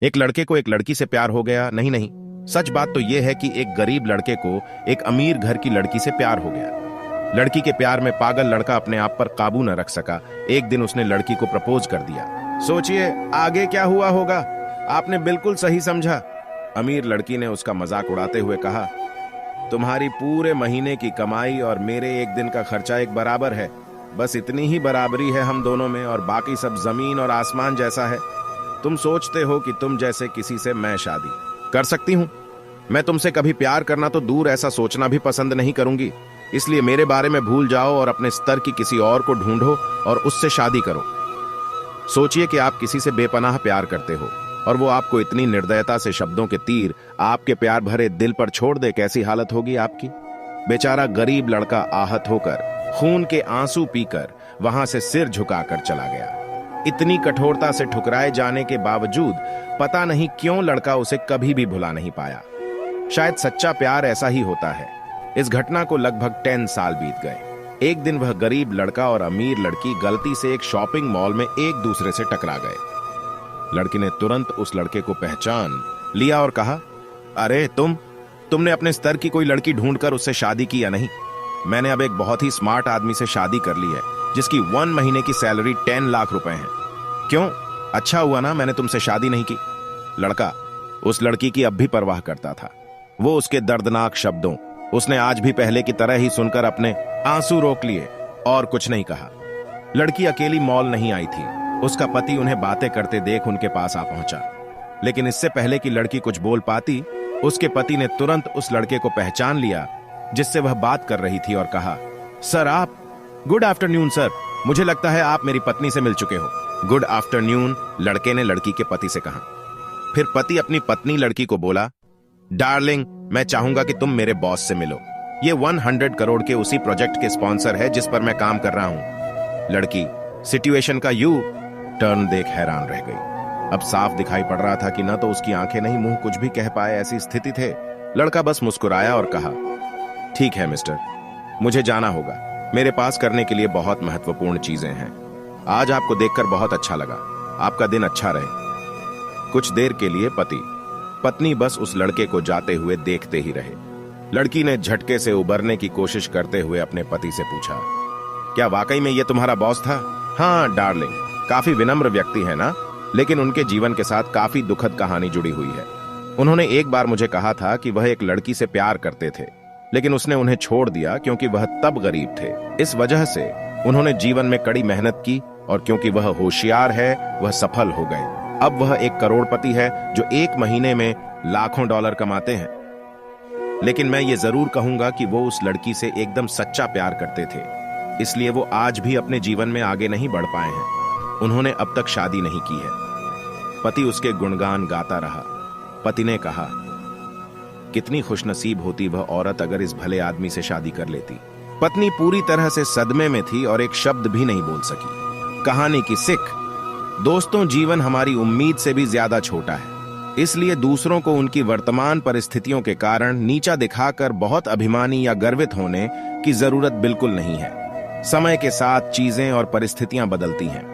एक लड़के को एक लड़की से प्यार हो गया। नहीं नहीं, सच बात तो यह है कि एक गरीब लड़के को एक अमीर घर की लड़की से प्यार हो गया। लड़की के प्यार में पागल लड़का अपने आप पर काबू न रख सका। एक दिन उसने लड़की को प्रपोज कर दिया। सोचिए आगे क्या हुआ होगा। आपने बिल्कुल सही समझा। अमीर लड़की ने उसका मजाक उड़ाते हुए कहा, तुम्हारी पूरे महीने की कमाई और मेरे एक दिन का खर्चा एक बराबर है। बस इतनी ही बराबरी है हम दोनों में, और बाकी सब जमीन और आसमान जैसा है। तुम सोचते हो कि तुम जैसे किसी से मैं शादी कर सकती हूं। मैं तुमसे कभी प्यार करना तो दूर, ऐसा सोचना भी पसंद नहीं करूंगी। इसलिए मेरे बारे में भूल जाओ और अपने स्तर की किसी और को ढूंढो और उससे शादी करो। सोचिए कि आप किसी से बेपनाह प्यार करते हो और वो आपको इतनी निर्दयता से शब्दों के तीर आपके प्यार भरे दिल पर छोड़ दे। कैसी हालत होगी आपकी। बेचारा गरीब लड़का आहत होकर खून के आंसू पीकर वहां से सिर झुकाकर चला गया। इतनी कठोरता से ठुकराए जाने के बावजूद पता नहीं क्यों लड़का उसे कभी भी भुला नहीं पाया। शायद सच्चा प्यार ऐसा ही होता है। इस घटना को लगभग 10 साल बीत गए। एक दिन वह गरीब लड़का और अमीर लड़की गलती से एक शॉपिंग मॉल में एक दूसरे से टकरा गए। लड़की ने तुरंत उस लड़के को पहचान लिया और कहा, अरे तुमने अपने स्तर की कोई लड़की ढूंढकर उससे शादी की या नहीं? मैंने अब एक बहुत ही स्मार्ट आदमी से शादी कर ली है जिसकी 1 महीने की सैलरी 10 लाख रुपए है। क्यों? अच्छा हुआ ना मैंने तुमसे शादी नहीं की। लड़का उस लड़की की अब भी परवाह करता था। वो उसके दर्दनाक शब्दों उसने आज भी पहले की तरह ही सुनकर अपने आंसू रोक लिए और कुछ नहीं कहा। लड़की अकेली मॉल नहीं आई थी। उसका पति उन्हें बातें करते देख उनके पास आ पहुंचा। लेकिन इससे पहले कि लड़की कुछ बोल पाती, उसके पति ने तुरंत उस लड़के को पहचान लिया जिससे वह बात कर रही थी और कहा, सर आप। गुड आफ्टरनून सर, मुझे लगता है आप मेरी पत्नी से मिल चुके हो। गुड आफ्टरनून, लड़के ने लड़की के पति से कहा। फिर पति अपनी पत्नी लड़की को बोला, डार्लिंग मैं चाहूंगा कि तुम मेरे बॉस से मिलो। ये 100 करोड़ के उसी प्रोजेक्ट के स्पॉन्सर है जिस पर मैं काम कर रहा हूं। लड़की सिचुएशन का यू टर्न देख हैरान रह गई। अब साफ दिखाई पड़ रहा था कि न तो उसकी आंखें नहीं मुंह कुछ भी कह पाए, ऐसी स्थिति थे। लड़का बस मुस्कुराया और कहा, ठीक है मिस्टर, मुझे जाना होगा। मेरे पास करने के लिए बहुत महत्वपूर्ण चीजें हैं। आज आपको देखकर बहुत अच्छा लगा। आपका दिन अच्छा रहे। कुछ देर के लिए पति पत्नी बस उस लड़के को जाते हुए देखते ही रहे। लड़की ने झटके से उबरने की कोशिश करते हुए अपने पति से पूछा, क्या वाकई में ये तुम्हारा बॉस था? हाँ डार्लिंग, काफी विनम्र व्यक्ति है ना, लेकिन उनके जीवन के साथ काफी दुखद कहानी जुड़ी हुई है। उन्होंने एक बार मुझे कहा था कि वह एक लड़की से प्यार करते थे, लेकिन उसने उन्हें छोड़ दिया क्योंकि वह तब गरीब थे। इस वजह से उन्होंने जीवन में कड़ी मेहनत की और क्योंकि वह होशियार है वह सफल हो गए। अब वह एक करोड़पति है जो 1 महीने में लाखों डॉलर कमाते हैं। लेकिन मैं ये जरूर कहूंगा कि वो उस लड़की से एकदम सच्चा प्यार करते थे, इसलिए वो आज भी अपने जीवन में आगे नहीं बढ़ पाए हैं। उन्होंने अब तक शादी नहीं की है। पति उसके गुणगान गाता रहा। पति ने कहा, कितनी खुशनसीब होती वह औरत अगर इस भले आदमी से शादी कर लेती। पत्नी पूरी तरह से सदमे में थी और एक शब्द भी नहीं बोल सकी। कहानी की सीख, दोस्तों जीवन हमारी उम्मीद से भी ज्यादा छोटा है, इसलिए दूसरों को उनकी वर्तमान परिस्थितियों के कारण नीचा दिखाकर बहुत अभिमानी या गर्वित होने की जरूरत बिल्कुल नहीं है। समय के साथ चीजें और परिस्थितियां बदलती हैं।